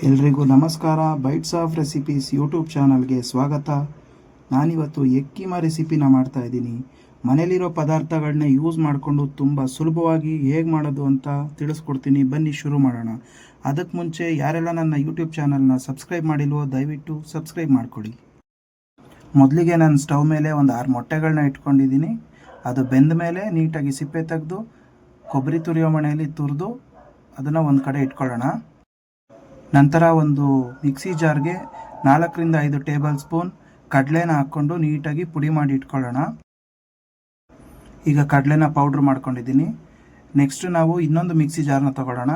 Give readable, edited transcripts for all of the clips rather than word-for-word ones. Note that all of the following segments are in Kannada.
ಎಲ್ರಿಗೂ ನಮಸ್ಕಾರ. ಬೈಟ್ಸ್ ಆಫ್ ರೆಸಿಪೀಸ್ ಯೂಟ್ಯೂಬ್ ಚಾನಲ್ಗೆ ಸ್ವಾಗತ. ನಾನಿವತ್ತು ಎಕ್ಕೀಮಾ ರೆಸಿಪಿನ ಮಾಡ್ತಾ ಇದ್ದೀನಿ. ಮನೇಲಿರೋ ಪದಾರ್ಥಗಳನ್ನ ಯೂಸ್ ಮಾಡಿಕೊಂಡು ತುಂಬ ಸುಲಭವಾಗಿ ಹೇಗೆ ಮಾಡೋದು ಅಂತ ತಿಳಿಸ್ಕೊಡ್ತೀನಿ. ಬನ್ನಿ ಶುರು ಮಾಡೋಣ. ಅದಕ್ಕೆ ಮುಂಚೆ ಯಾರೆಲ್ಲ ನನ್ನ ಯೂಟ್ಯೂಬ್ ಚಾನಲ್ನ ಸಬ್ಸ್ಕ್ರೈಬ್ ಮಾಡಿಲ್ವೋ ದಯವಿಟ್ಟು ಸಬ್ಸ್ಕ್ರೈಬ್ ಮಾಡಿಕೊಡಿ. ಮೊದಲಿಗೆ ನಾನು ಸ್ಟವ್ ಮೇಲೆ ಒಂದು 6 ಮೊಟ್ಟೆಗಳನ್ನ ಇಟ್ಕೊಂಡಿದ್ದೀನಿ. ಅದು ಬೆಂದ ಮೇಲೆ ನೀಟಾಗಿ ಸಿಪ್ಪೆ ತೆಗೆದು ಕೊಬ್ಬರಿ ತುರಿಯೋ ಮಣೆಯಲ್ಲಿ ತುರಿದು ಅದನ್ನು ಒಂದು ಕಡೆ ಇಟ್ಕೊಳ್ಳೋಣ. ನಂತರ ಒಂದು ಮಿಕ್ಸಿ ಜಾರ್ಗೆ 4ರಿಂದ 5 ಟೇಬಲ್ ಸ್ಪೂನ್ ಕಡಲೆನ ಹಾಕ್ಕೊಂಡು ನೀಟಾಗಿ ಪುಡಿ ಮಾಡಿ ಇಟ್ಕೊಳ್ಳೋಣ. ಈಗ ಕಡಲೆನ ಪೌಡ್ರ್ ಮಾಡ್ಕೊಂಡಿದ್ದೀನಿ. ನೆಕ್ಸ್ಟ್ ನಾವು ಇನ್ನೊಂದು ಮಿಕ್ಸಿ ಜಾರ್ನ ತಗೊಳ್ಳೋಣ.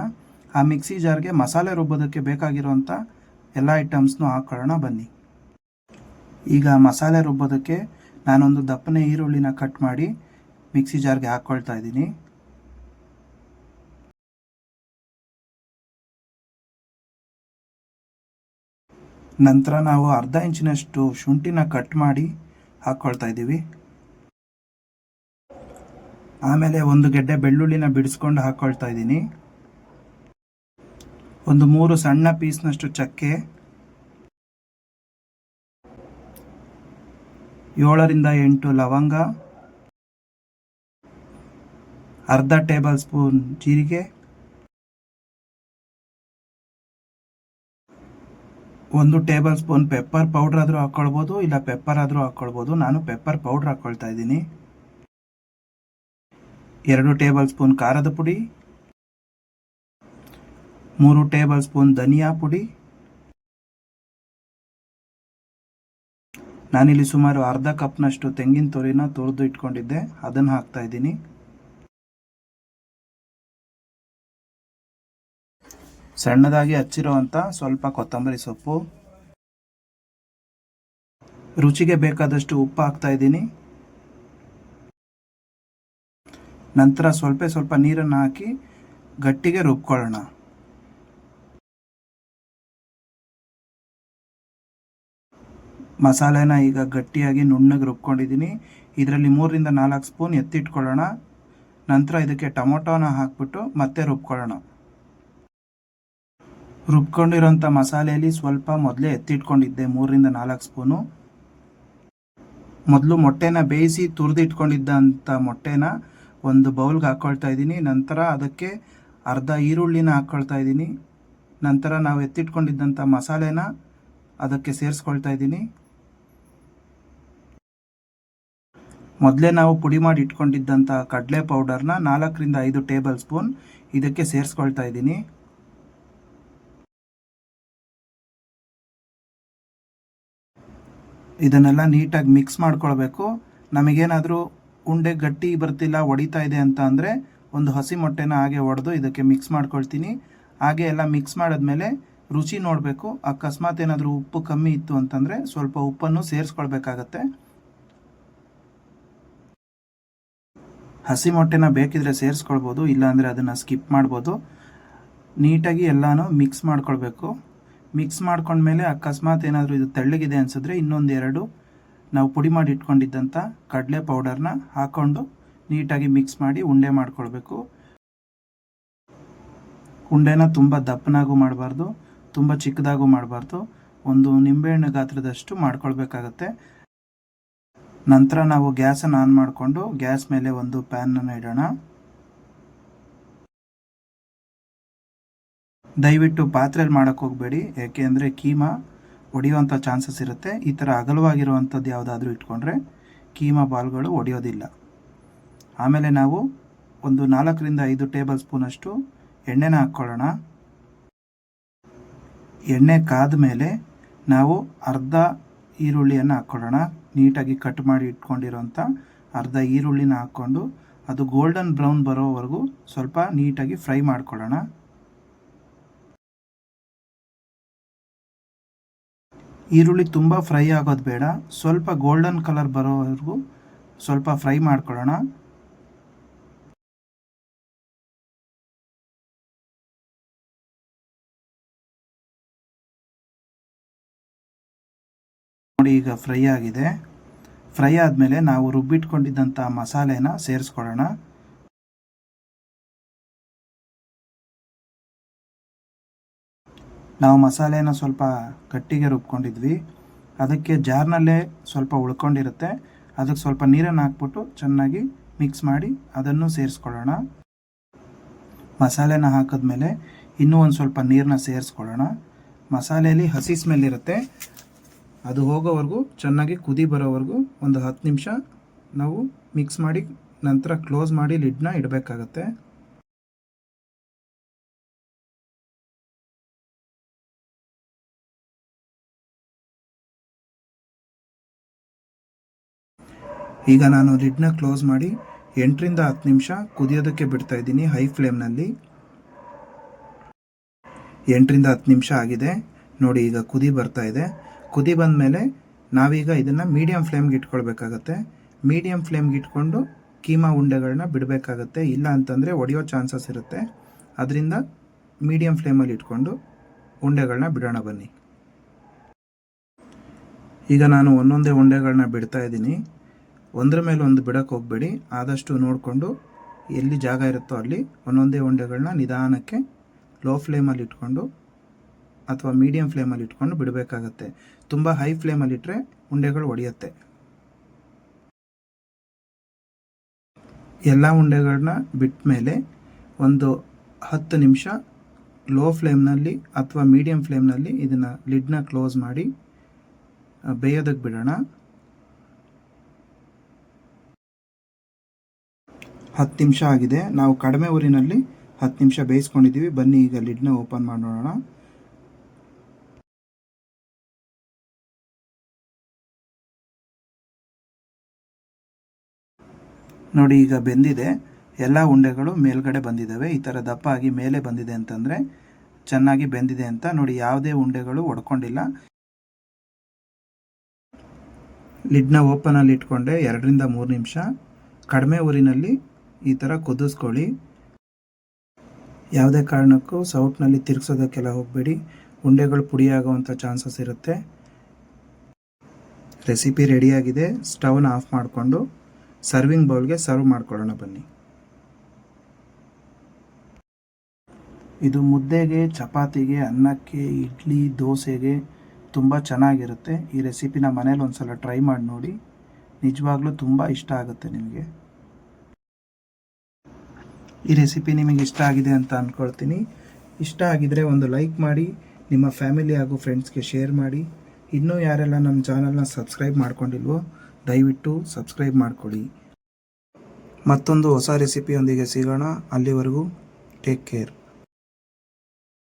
ಆ ಮಿಕ್ಸಿ ಜಾರ್ಗೆ ಮಸಾಲೆ ರುಬ್ಬೋದಕ್ಕೆ ಬೇಕಾಗಿರುವಂಥ ಎಲ್ಲ ಐಟಮ್ಸ್ನೂ ಹಾಕ್ಕೊಳ್ಳೋಣ. ಬನ್ನಿ. ಈಗ ಮಸಾಲೆ ರುಬ್ಬೋದಕ್ಕೆ ನಾನೊಂದು ದಪ್ಪನೆ ಈರುಳ್ಳಿನ ಕಟ್ ಮಾಡಿ ಮಿಕ್ಸಿ ಜಾರ್ಗೆ ಹಾಕ್ಕೊಳ್ತಾ ಇದ್ದೀನಿ. ನಂತರ ನಾವು ಅರ್ಧ ಇಂಚಿನಷ್ಟು ಶುಂಠಿನ ಕಟ್ ಮಾಡಿ ಹಾಕ್ಕೊಳ್ತಾ ಇದ್ದೀವಿ. ಆಮೇಲೆ ಒಂದು ಗೆಡ್ಡೆ ಬೆಳ್ಳುಳ್ಳಿನ ಬಿಡಿಸ್ಕೊಂಡು ಹಾಕ್ಕೊಳ್ತಾ ಇದ್ದೀನಿ. ಒಂದು 3 ಸಣ್ಣ ಪೀಸ್ನಷ್ಟು ಚಕ್ಕೆ, 7ರಿಂದ 8 ಲವಂಗ, ಅರ್ಧ ಟೇಬಲ್ ಸ್ಪೂನ್ ಜೀರಿಗೆ, 1 ಟೇಬಲ್ ಸ್ಪೂನ್ ಪೆಪ್ಪರ್ ಪೌಡ್ರ್ ಆದರೂ ಹಾಕ್ಕೊಳ್ಬೋದು, ಇಲ್ಲ ಪೆಪ್ಪರ್ ಆದರೂ ಹಾಕ್ಕೊಳ್ಬೋದು. ನಾನು ಪೆಪ್ಪರ್ ಪೌಡ್ರ್ ಹಾಕ್ಕೊಳ್ತಾ ಇದ್ದೀನಿ. 2 ಟೇಬಲ್ ಸ್ಪೂನ್ ಖಾರದ ಪುಡಿ, 3 ಟೇಬಲ್ ಸ್ಪೂನ್ ಧನಿಯಾ ಪುಡಿ. ನಾನಿಲ್ಲಿ ಸುಮಾರು ಅರ್ಧ ಕಪ್ನಷ್ಟು ತೆಂಗಿನ ತುರಿನ ತುರಿದು ಇಟ್ಕೊಂಡಿದ್ದೆ, ಅದನ್ನು ಹಾಕ್ತಾ ಇದ್ದೀನಿ. ಸಣ್ಣದಾಗಿ ಹಚ್ಚಿರುವಂಥ ಸ್ವಲ್ಪ ಕೊತ್ತಂಬರಿ ಸೊಪ್ಪು, ರುಚಿಗೆ ಬೇಕಾದಷ್ಟು ಉಪ್ಪು ಹಾಕ್ತಾ ಇದ್ದೀನಿ. ನಂತರ ಸ್ವಲ್ಪ ನೀರನ್ನು ಹಾಕಿ ಗಟ್ಟಿಗೆ ರುಬ್ಕೊಳ್ಳೋಣ. ಮಸಾಲೆನ ಈಗ ಗಟ್ಟಿಯಾಗಿ ನುಣ್ಣಗೆ ರುಬ್ಕೊಂಡಿದ್ದೀನಿ. ಇದರಲ್ಲಿ 3ರಿಂದ 4 ಸ್ಪೂನ್ ಎತ್ತಿಟ್ಕೊಳ್ಳೋಣ. ನಂತರ ಇದಕ್ಕೆ ಟೊಮೊಟೊನ ಹಾಕ್ಬಿಟ್ಟು ಮತ್ತೆ ರುಬ್ಕೊಳ್ಳೋಣ. ರುಬ್ಕೊಂಡಿರೋಂಥ ಮಸಾಲೆಯಲ್ಲಿ ಸ್ವಲ್ಪ ಮೊದಲೇ ಎತ್ತಿಟ್ಕೊಂಡಿದ್ದೆ 3ರಿಂದ 4 ಸ್ಪೂನು. ಮೊದಲು ಮೊಟ್ಟೆನ ಬೇಯಿಸಿ ತುರಿದಿಟ್ಕೊಂಡಿದ್ದಂಥ ಮೊಟ್ಟೆನ ಒಂದು ಬೌಲ್ಗೆ ಹಾಕ್ಕೊಳ್ತಾ ಇದ್ದೀನಿ. ನಂತರ ಅದಕ್ಕೆ ಅರ್ಧ ಈರುಳ್ಳಿನ ಹಾಕ್ಕೊಳ್ತಾ ಇದ್ದೀನಿ. ನಂತರ ನಾವು ಎತ್ತಿಟ್ಕೊಂಡಿದ್ದಂಥ ಮಸಾಲೆನ ಅದಕ್ಕೆ ಸೇರಿಸ್ಕೊಳ್ತಾ ಇದ್ದೀನಿ. ಮೊದಲೇ ನಾವು ಪುಡಿ ಮಾಡಿ ಇಟ್ಕೊಂಡಿದ್ದಂಥ ಕಡಲೆ ಪೌಡರ್ನ 4ರಿಂದ 5 ಟೇಬಲ್ ಸ್ಪೂನ್ ಇದಕ್ಕೆ ಸೇರಿಸ್ಕೊಳ್ತಾ ಇದ್ದೀನಿ. ಇದನ್ನೆಲ್ಲ ನೀಟಾಗಿ ಮಿಕ್ಸ್ ಮಾಡ್ಕೊಳ್ಬೇಕು. ನಮಗೇನಾದರೂ ಉಂಡೆ ಗಟ್ಟಿ ಬರ್ತಿಲ್ಲ, ಒಡಿತಾ ಇದೆ ಅಂತ ಅಂದರೆ ಒಂದು ಹಸಿ ಮೊಟ್ಟೆನ ಹಾಗೆ ಒಡೆದು ಇದಕ್ಕೆ ಮಿಕ್ಸ್ ಮಾಡ್ಕೊಳ್ತೀನಿ. ಹಾಗೆ ಎಲ್ಲ ಮಿಕ್ಸ್ ಮಾಡಿದ್ಮೇಲೆ ರುಚಿ ನೋಡಬೇಕು. ಅಕಸ್ಮಾತ್ ಏನಾದರೂ ಉಪ್ಪು ಕಮ್ಮಿ ಇತ್ತು ಅಂತಂದರೆ ಸ್ವಲ್ಪ ಉಪ್ಪನ್ನು ಸೇರಿಸ್ಕೊಳ್ಬೇಕಾಗತ್ತೆ. ಹಸಿ ಮೊಟ್ಟೆನ ಬೇಕಿದ್ರೆ ಸೇರಿಸ್ಕೊಳ್ಬೋದು, ಇಲ್ಲಾಂದರೆ ಅದನ್ನು ಸ್ಕಿಪ್ ಮಾಡ್ಬೋದು. ನೀಟಾಗಿ ಎಲ್ಲನೂ ಮಿಕ್ಸ್ ಮಾಡ್ಕೊಳ್ಬೇಕು. ಮಿಕ್ಸ್ ಮಾಡ್ಕೊಂಡ್ಮೇಲೆ ಅಕಸ್ಮಾತ್ ಏನಾದರೂ ಇದು ತೆಳ್ಳಗಿದೆ ಅನಿಸಿದ್ರೆ ಇನ್ನೊಂದೆರಡು ನಾವು ಪುಡಿ ಮಾಡಿ ಇಟ್ಕೊಂಡಿದ್ದಂಥ ಕಡಲೆ ಪೌಡರ್ನ ಹಾಕ್ಕೊಂಡು ನೀಟಾಗಿ ಮಿಕ್ಸ್ ಮಾಡಿ ಉಂಡೆ ಮಾಡ್ಕೊಳ್ಬೇಕು. ಉಂಡೆನ ತುಂಬ ದಪ್ಪನಾಗೂ ಮಾಡಬಾರ್ದು, ತುಂಬ ಚಿಕ್ಕದಾಗೂ ಮಾಡಬಾರ್ದು. ಒಂದು ನಿಂಬೆಹಣ್ಣು ಗಾತ್ರದಷ್ಟು ಮಾಡ್ಕೊಳ್ಬೇಕಾಗತ್ತೆ. ನಂತರ ನಾವು ಗ್ಯಾಸನ್ನು ಆನ್ ಮಾಡಿಕೊಂಡು ಗ್ಯಾಸ್ ಮೇಲೆ ಒಂದು ಪ್ಯಾನನ್ನು ಇಡೋಣ. ದಯವಿಟ್ಟು ಪಾತ್ರೆಯಲ್ಲಿ ಮಾಡೋಕ್ಕೆ ಹೋಗಬೇಡಿ, ಏಕೆಂದರೆ ಕೀಮಾ ಒಡೆಯುವಂಥ ಚಾನ್ಸಸ್ ಇರುತ್ತೆ. ಈ ಥರ ಅಗಲವಾಗಿರುವಂಥದ್ದು ಯಾವುದಾದ್ರೂ ಇಟ್ಕೊಂಡ್ರೆ ಕೀಮಾ ಬಾಲ್ಗಳು ಒಡೆಯೋದಿಲ್ಲ. ಆಮೇಲೆ ನಾವು ಒಂದು 4ರಿಂದ 5 ಟೇಬಲ್ ಸ್ಪೂನಷ್ಟು ಎಣ್ಣೆನ ಹಾಕ್ಕೊಳ್ಳೋಣ. ಎಣ್ಣೆ ಕಾದ ಮೇಲೆ ನಾವು ಅರ್ಧ ಈರುಳ್ಳಿಯನ್ನು ಹಾಕ್ಕೊಳ್ಳೋಣ. ನೀಟಾಗಿ ಕಟ್ ಮಾಡಿ ಇಟ್ಕೊಂಡಿರೋಂಥ ಅರ್ಧ ಈರುಳ್ಳಿನ ಹಾಕ್ಕೊಂಡು ಅದು ಗೋಲ್ಡನ್ ಬ್ರೌನ್ ಬರೋವರೆಗೂ ಸ್ವಲ್ಪ ನೀಟಾಗಿ ಫ್ರೈ ಮಾಡ್ಕೊಳ್ಳೋಣ. ಈರುಳ್ಳಿ ತುಂಬ ಫ್ರೈ ಆಗೋದು ಬೇಡ, ಸ್ವಲ್ಪ ಗೋಲ್ಡನ್ ಕಲರ್ ಬರೋವರೆಗೂ ಸ್ವಲ್ಪ ಫ್ರೈ ಮಾಡ್ಕೊಳ್ಳೋಣ. ನೋಡಿ, ಈಗ ಫ್ರೈ ಆಗಿದೆ. ಫ್ರೈ ಆದಮೇಲೆ ನಾವು ರುಬ್ಬಿಟ್ಕೊಂಡಿದ್ದಂಥ ಮಸಾಲೆನ ಸೇರಿಸ್ಕೊಳ್ಳೋಣ. ನಾವು ಮಸಾಲೆನ ಸ್ವಲ್ಪ ಗಟ್ಟಿಗೆ ರುಬ್ಕೊಂಡಿದ್ವಿ, ಅದಕ್ಕೆ ಜಾರ್ನಲ್ಲೇ ಸ್ವಲ್ಪ ಉಳ್ಕೊಂಡಿರುತ್ತೆ, ಅದಕ್ಕೆ ಸ್ವಲ್ಪ ನೀರನ್ನು ಹಾಕ್ಬಿಟ್ಟು ಚೆನ್ನಾಗಿ ಮಿಕ್ಸ್ ಮಾಡಿ ಅದನ್ನು ಸೇರಿಸ್ಕೊಳ್ಳೋಣ. ಮಸಾಲೆನ ಹಾಕಿದ್ಮೇಲೆ ಇನ್ನೂ ಒಂದು ಸ್ವಲ್ಪ ನೀರನ್ನ ಸೇರಿಸ್ಕೊಳ್ಳೋಣ. ಮಸಾಲೆಯಲ್ಲಿ ಹಸಿ ಸ್ಮೆಲ್ ಇರುತ್ತೆ, ಅದು ಹೋಗೋವರೆಗೂ ಚೆನ್ನಾಗಿ ಕುದಿ ಬರೋವರೆಗೂ ಒಂದು 10 ನಿಮಿಷ ನಾವು ಮಿಕ್ಸ್ ಮಾಡಿ ನಂತರ ಕ್ಲೋಸ್ ಮಾಡಿ ಲಿಡ್ನ ಇಡಬೇಕಾಗತ್ತೆ. ಈಗ ನಾನು ಲಿಡ್ನ ಕ್ಲೋಸ್ ಮಾಡಿ 8ರಿಂದ 10 ನಿಮಿಷ ಕುದಿಯೋದಕ್ಕೆ ಬಿಡ್ತಾ ಇದ್ದೀನಿ ಹೈ ಫ್ಲೇಮ್ನಲ್ಲಿ. 8ರಿಂದ 10 ನಿಮಿಷ ಆಗಿದೆ ನೋಡಿ, ಈಗ ಕುದಿ ಬರ್ತಾ ಇದೆ. ಕುದಿ ಬಂದ ಮೇಲೆ ನಾವೀಗ ಇದನ್ನು ಮೀಡಿಯಮ್ ಫ್ಲೇಮ್ಗೆ ಇಟ್ಕೊಳ್ಬೇಕಾಗತ್ತೆ. ಮೀಡಿಯಮ್ ಫ್ಲೇಮ್ಗೆ ಇಟ್ಕೊಂಡು ಕೀಮಾ ಉಂಡೆಗಳನ್ನ ಬಿಡಬೇಕಾಗತ್ತೆ, ಇಲ್ಲ ಅಂತಂದರೆ ಒಡೆಯೋ ಚಾನ್ಸಸ್ ಇರುತ್ತೆ. ಅದರಿಂದ ಮೀಡಿಯಮ್ ಫ್ಲೇಮಲ್ಲಿ ಇಟ್ಕೊಂಡು ಉಂಡೆಗಳನ್ನ ಬಿಡೋಣ ಬನ್ನಿ. ಈಗ ನಾನು ಒಂದೊಂದೇ ಉಂಡೆಗಳನ್ನ ಬಿಡ್ತಾ ಇದ್ದೀನಿ. ಒಂದರ ಮೇಲೆ ಒಂದು ಬಿಡೋಕ್ಕೆ ಹೋಗಬೇಡಿ, ಆದಷ್ಟು ನೋಡಿಕೊಂಡು ಎಲ್ಲಿ ಜಾಗ ಇರುತ್ತೋ ಅಲ್ಲಿ ಒಂದೊಂದೇ ಉಂಡೆಗಳನ್ನ ನಿಧಾನಕ್ಕೆ ಲೋ ಫ್ಲೇಮಲ್ಲಿ ಇಟ್ಕೊಂಡು ಅಥವಾ ಮೀಡಿಯಮ್ ಫ್ಲೇಮಲ್ಲಿ ಇಟ್ಕೊಂಡು ಬಿಡಬೇಕಾಗತ್ತೆ. ತುಂಬ ಹೈ ಫ್ಲೇಮಲ್ಲಿ ಇಟ್ಟರೆ ಉಂಡೆಗಳು ಒಡೆಯುತ್ತೆ. ಎಲ್ಲ ಉಂಡೆಗಳನ್ನ ಬಿಟ್ಟ ಮೇಲೆ ಒಂದು 10 ನಿಮಿಷ ಲೋ ಫ್ಲೇಮ್ನಲ್ಲಿ ಅಥವಾ ಮೀಡಿಯಮ್ ಫ್ಲೇಮ್ನಲ್ಲಿ ಇದನ್ನು ಲಿಡ್ನ ಕ್ಲೋಸ್ ಮಾಡಿ ಬೇಯೋದಕ್ಕೆ ಬಿಡೋಣ. 10 ನಿಮಿಷ ಆಗಿದೆ. ನಾವು ಕಡಿಮೆ ಊರಿನಲ್ಲಿ 10 ನಿಮಿಷ ಬೇಯಿಸ್ಕೊಂಡಿದ್ದೀವಿ. ಬನ್ನಿ ಈಗ ಲಿಡ್ನ ಓಪನ್ ಮಾಡಿ ನೋಡೋಣ. ನೋಡಿ, ಈಗ ಬೆಂದಿದೆ. ಎಲ್ಲ ಉಂಡೆಗಳು ಮೇಲ್ಗಡೆ ಬಂದಿದ್ದಾವೆ. ಈ ಥರ ದಪ್ಪ ಆಗಿ ಮೇಲೆ ಬಂದಿದೆ ಅಂತಂದರೆ ಚೆನ್ನಾಗಿ ಬೆಂದಿದೆ ಅಂತ. ನೋಡಿ, ಯಾವುದೇ ಉಂಡೆಗಳು ಒಡ್ಕೊಂಡಿಲ್ಲ. ಲಿಡ್ನ ಓಪನಲ್ಲಿ ಇಟ್ಕೊಂಡೆ 2ರಿಂದ 3 ನಿಮಿಷ ಕಡಿಮೆ ಊರಿನಲ್ಲಿ ಈ ಥರ ಕುದಿಸ್ಕೊಳ್ಳಿ. ಯಾವುದೇ ಕಾರಣಕ್ಕೂ ಸೌಟ್ನಲ್ಲಿ ತಿರುಗಿಸೋದಕ್ಕೆಲ್ಲ ಹೋಗಬೇಡಿ, ಉಂಡೆಗಳು ಪುಡಿಯಾಗುವಂಥ ಚಾನ್ಸಸ್ ಇರುತ್ತೆ. ರೆಸಿಪಿ ರೆಡಿಯಾಗಿದೆ. ಸ್ಟವ್ನ ಆಫ್ ಮಾಡಿಕೊಂಡು ಸರ್ವಿಂಗ್ ಬೌಲ್ಗೆ ಸರ್ವ್ ಮಾಡ್ಕೊಳ್ಳೋಣ ಬನ್ನಿ. ಇದು ಮುದ್ದೆಗೆ, ಚಪಾತಿಗೆ, ಅನ್ನಕ್ಕೆ, ಇಡ್ಲಿ, ದೋಸೆಗೆ ತುಂಬ ಚೆನ್ನಾಗಿರುತ್ತೆ. ಈ ರೆಸಿಪಿನ ಮನೇಲಿ ಒಂದು ಸಲ ಟ್ರೈ ಮಾಡಿ ನೋಡಿ, ನಿಜವಾಗ್ಲೂ ತುಂಬ ಇಷ್ಟ ಆಗುತ್ತೆ ನಿಮಗೆ. ಈ ರೆಸಿಪಿ ನಿಮಗೆ ಇಷ್ಟ ಆಗಿದೆ ಅಂತ ಅಂದ್ಕೊಳ್ತೀನಿ. ಇಷ್ಟ ಆಗಿದರೆ ಒಂದು ಲೈಕ್ ಮಾಡಿ, ನಿಮ್ಮ ಫ್ಯಾಮಿಲಿ ಹಾಗೂ ಫ್ರೆಂಡ್ಸ್ಗೆ ಶೇರ್ ಮಾಡಿ. ಇನ್ನೂ ಯಾರೆಲ್ಲ ನಮ್ಮ ಚಾನಲ್ನ ಸಬ್ಸ್ಕ್ರೈಬ್ ಮಾಡ್ಕೊಂಡಿಲ್ವೋ ದಯವಿಟ್ಟು ಸಬ್ಸ್ಕ್ರೈಬ್ ಮಾಡ್ಕೊಳ್ಳಿ. ಮತ್ತೊಂದು ಹೊಸ ರೆಸಿಪಿಯೊಂದಿಗೆ ಸಿಗೋಣ. ಅಲ್ಲಿವರೆಗೂ ಟೇಕ್ ಕೇರ್.